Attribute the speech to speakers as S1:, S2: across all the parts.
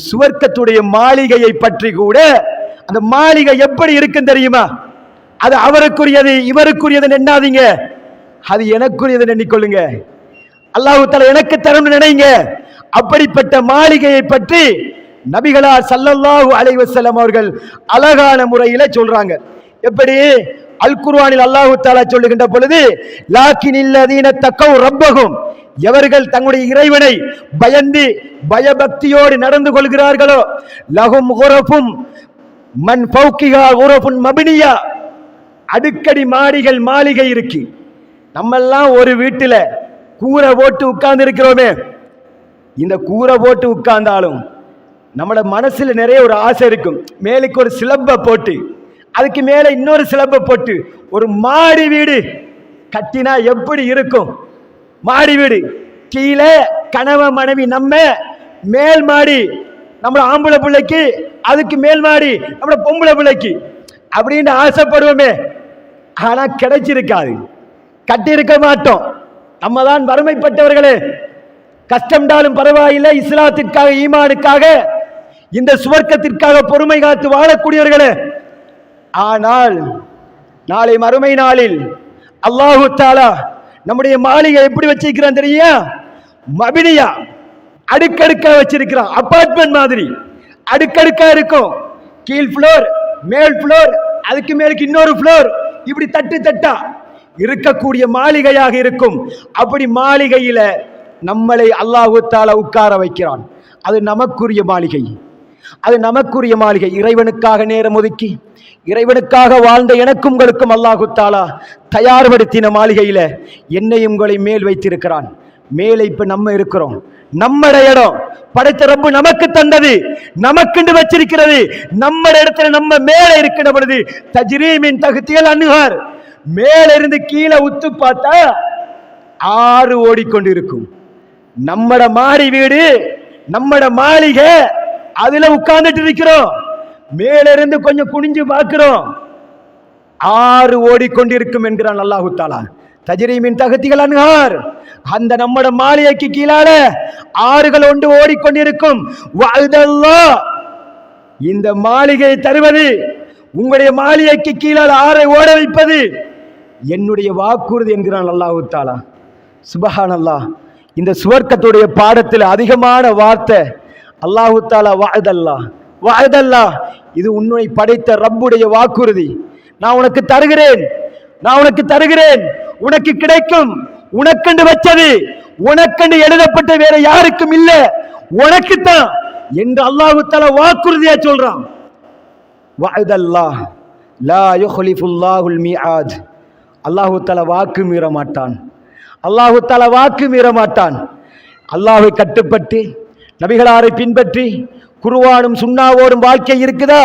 S1: சுவர்க்கத்துடைய மாளிகையை பற்றி கூட, அந்த மாளிகை எப்படி இருக்கும் தெரியுமா? அது அவருக்குரியது இவருக்குரியது எண்ணாதீங்க, அது எனக்குரியது எண்ணிக்கொள்ளுங்க. அல்லாஹ் தஆலா எனக்கு தரும் நினைங்க. அப்படிப்பட்ட மாளிகையை பற்றி நபிகளார் ஸல்லல்லாஹு அலைஹி வஸல்லம் அவர்கள் அழகான முறையில சொல்றாங்க. எப்படி? அல் குர்ஆனில் அல்லாஹ் தஆலா சொல்லுகின்ற பொழுது, லாக்கினில்லதீன தக்கவ் ரப்பஹும், எவர்கள் தங்களுடைய இறைவனை பயந்து பயபக்தியோடு நடந்து கொள்கிறார்களோ, லஹும் குரஃபும் மன் ஃபௌகிஹா குரஃபுன் மப்னியா, அடுக்கடி மாடிகள் மாளிகை இருக்கு. நம்மெல்லாம் ஒரு வீட்டுல கூரை போட்டு உட்கார்ந்து இருக்கிறோமே, இந்த கூரை போட்டு உட்கார்ந்தாலும் நம்மளோட மனசுல நிறைய ஒரு ஆசை இருக்கும். மேலுக்கு ஒரு சிலம்பை போட்டு, அதுக்கு மேல இன்னொரு சிலம்பை போட்டு ஒரு மாடி வீடு கட்டினா எப்படி இருக்கும்? மாடி வீடு கீழே கணவன் மனைவி, நம்ம மேல் மாடி நம்ம ஆம்பளை பிள்ளைக்கு, அதுக்கு மேல் மாடி நம்ம பொம்பளை பிள்ளைக்கு அப்படின்னு ஆசைப்படுவோமே. ஆனா கிடைச்சிருக்காது, கட்டி இருக்க மாட்டோம். நம்ம தான் வறுமைப்பட்டவர்களே. கஷ்டம்டாலும் பரவாயில்லை, இஸ்லாத்திற்காக ஈமானுக்காக இந்த சுவர்க்கத்திற்காக பொறுமை காத்து வாழக்கூடியவர்களே. ஆனால் நாளை மறுமை நாளில் அல்லாஹு தஆலா நம்முடைய மாளிகை எப்படி வச்சிருக்கிறான் தெரியா? மபினியா, அடுக்கடுக்கா வச்சிருக்கிறான். அபார்ட்மெண்ட் மாதிரி அடுக்கடுக்கா இருக்கும். கீழ் ஃப்ளோர், மேல் ஃப்ளோர், அதுக்கு மேலுக்கு இன்னொரு ஃப்ளோர், இப்படி தட்டு தட்டா இருக்கக்கூடிய மாளிகையாக இருக்கும். அப்படி மாளிகையில நம்மளை அல்லாஹு தஆலா உட்கார வைக்கிறான். அது நமக்குரிய மாளிகை, அது நமக்குரிய மாளிகை. இறைவனுக்காக நேரம் ஒதுக்கி இறைவனுக்காக வாழ்ந்த எனக்கும் உங்களுக்கும் அல்லாஹு தஆலா தயார்படுத்தின மாளிகையில என்னையும் உங்களை மேல் வைத்திருக்கிறான். மேலே இப்ப நம்ம இருக்கிறோம். நம்மட இடம் படைத்த ரப்பு நமக்கு தந்தது, நமக்குண்டு வச்சிருக்கிறது. நம்ம இடத்துல நம்ம மேலே இருக்கிற பொழுது தஜ்ரீமின் தஹ்தியல் அன்ஹார், மேல இருந்து கீழே உத்து பார்த்தா ஆறு ஓடிக்கொண்டு இருக்கும். நம்மட மாடி வீடு, நம்மட மாளிகை, அதுல உட்கார்ந்துட்டு இருக்கிறோம். மேல இருந்து கொஞ்சம் குனிஞ்சு பார்க்கிறோம், ஆறு ஓடிக்கொண்டிருக்கும் என்கிறான் அல்லாஹு தஆலா. தஜ்ரீமின் தஹ்தியல் அன்ஹார், அந்த நம்மட மாளிகைக்கு கீழால ஆறுகள் ஒன்று ஓடிக்கொண்டிருக்கும். வஅதல்லாஹ், இந்த மாளிகையை தருவது, உங்களுடைய மாளிகைக்கு கீழால் ஆறை ஓட வைப்பது என்னுடைய வாக்குறுதி என்கிறான் அல்லாஹு தஆலா. சுப்ஹானல்லாஹ். இந்த சுவர்க்கத்துடைய பாடத்தில் அதிகமான வார்த்தை அல்லாஹு தஆலா வஅதல்லாஹ், வஅதல்லாஹ். இது உன்னை படைத்த ரப்புடைய வாக்குறுதி. நான் உனக்கு தருகிறேன், நான் உனக்கு தருகிறேன், உனக்கு கிடைக்கும். உனக்கண்டு வச்சது, உனக்கண்டு எழுதப்பட்ட வேற யாருக்கும் இல்ல, உனக்குத்தான் என்று அல்லாஹு தஆலா வாக்குறுதியா சொல்றான். வஅதல்லாஹ் லா யுக்லிஃபுல்லாஹுல் மீஆத். அல்லாஹு தஆலா வாக்கு மீற மாட்டான், அல்லாஹு தஆலா வாக்கு மீற மாட்டான். அல்லாஹ்வை கட்டுப்பட்டு நபிகளாரை பின்பற்றி குர்ஆனும் சுன்னாவோடும் வாழ்க்கை இருக்குதா?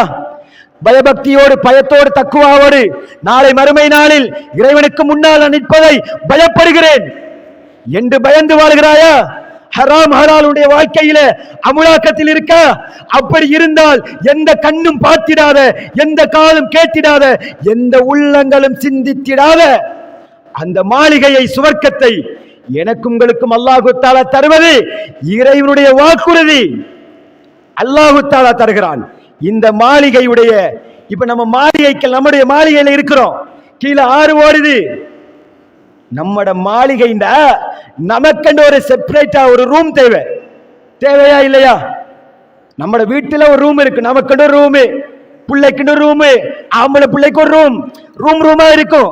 S1: பயபக்தியோடு, பயத்தோடு, தக்குவாவோடு நாளை மறுமை நாளில் இறைவனுக்கு முன்னால் நிற்பதை பயப்படுகிறேன் என்று பயந்து வாழ்கிறாயா? ஹராம் ஹலாலுடைய வாழ்க்கையில அமுலாக்கத்தில் இருக்க? அப்படி இருந்தால் எந்த கண்ணும் பார்த்திடாத, எந்த காலும் கேட்டிடாத, எந்த உள்ளங்களும் சிந்தித்திடாத அந்த மாளிகையை, சுவர்க்கத்தை எனக்கும் உங்களுக்கும் அல்லாஹு தஆலா தருவது இறைவனுடைய வாக்குறுதி. அல்லாஹு தஆலா தருகிறான். இந்த மாளிகையுடைய, இப்ப நம்ம மாளிகைக்கு, நம்முடைய மாளிகையில இருக்கிறோம், கீழே ஆறு ஓடுது. நம்மட மாளிகை நமக்கென்று ஒரு செப்பரேட்டா ஒரு ரூம் தேவை, தேவையா இல்லையா? நம்ம வீட்டுல ஒரு ரூம் இருக்கு, நமக்கென்று ஒரு ரூமு, பிள்ளைக்கு ஒரு ரூமு, ஆம்பளை பிள்ளைக்கு ஒரு ரூம், ரூமா இருக்கும்.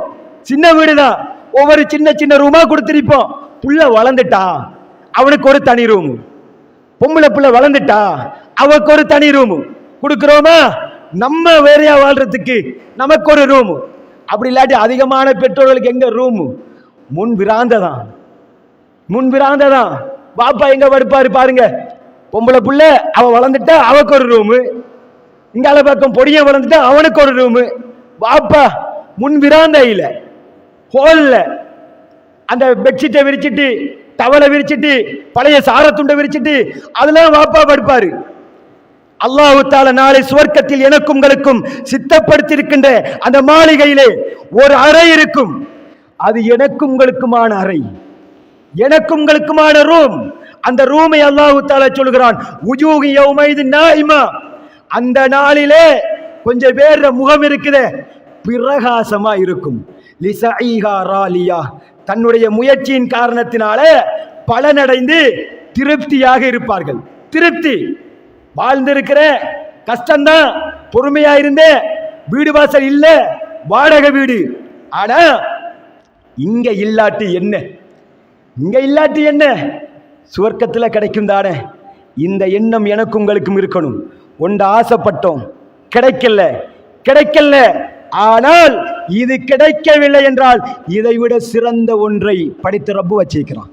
S1: சின்ன வீடுதான், ஒவ்வொரு சின்ன சின்ன ரூமா கொடுத்திருப்போம். புள்ள வளர்ந்துட்டா அவனுக்கு ஒரு தனி ரூமு, பொம்பளை புள்ள வளர்ந்துட்டா அவனுக்கு ஒரு தனி ரூமு கொடுக்கிறோமா? நம்ம வேறையா வாழ்றதுக்கு நமக்கு ஒரு ரூமு. அப்படி இல்லாட்டி அதிகமான பெற்றோர்களுக்கு எங்க ரூமு? முன் விராந்ததான், முன் விராந்ததான். பாப்பா எங்க படுப்பாரு பாருங்க. பொம்பளை புள்ள அவ வளர்ந்துட்டா அவக்கு ஒரு ரூமு, இங்கால பக்கம் பொடிய வளர்ந்துட்டா அவனுக்கு ஒரு ரூமு. பாப்பா முன் விராந்தையில ஹோல்ல அந்த பெட்ஷீட்டை விரிச்சிட்டு, டவலை விரிச்சிட்டு, பழைய சாரத்துண்டை விரிச்சிட்டு அதுல வாப்பா படுப்பாரு. அல்லாஹு தஆலா நாளை சுவர்க்கத்தில் எனக்கும் உங்களுக்கும் சித்தப்படுத்தியிருக்கின்ற அந்த மாளிகையிலே ஒரு அறை இருக்கும். அது எனக்கும் உங்களுக்குமான அறை, எனக்கும் உங்களுக்குமான ரூம். அந்த ரூமை அல்லாஹ் தஆலா சொல்கிறான், உஜூஹு யௌமைதின் நாயிமா, அந்த நாளிலே கொஞ்சம் பேர் முகம் இருக்குதே பிரகாசமா இருக்கும். லிசஈஹா ராலியா, தன்னுடைய முயற்சியின் காரணத்தினால பலனடைந்து திருப்தியாக இருப்பார்கள். திருப்தி, வாழ்ந்திருக்கிற கஷ்டம்தான், பொறுமையா இருந்தே, வீடு வாசல் இல்ல, வாடகை வீடு. ஆனா இங்க இல்லாட்டி என்ன, இங்க இல்லாட்டி என்ன, சுவர்க்கத்துல கிடைக்கும் தானே. இந்த எண்ணம் எனக்கு உங்களுக்கும் இருக்கணும். ஒன்று ஆசைப்பட்டோம், கிடைக்கல கிடைக்கல, ஆனால் இது கிடைக்கவில்லை என்றால் இதை விட சிறந்த ஒன்றை படித்த ரப்பு வச்சிருக்கிறான்.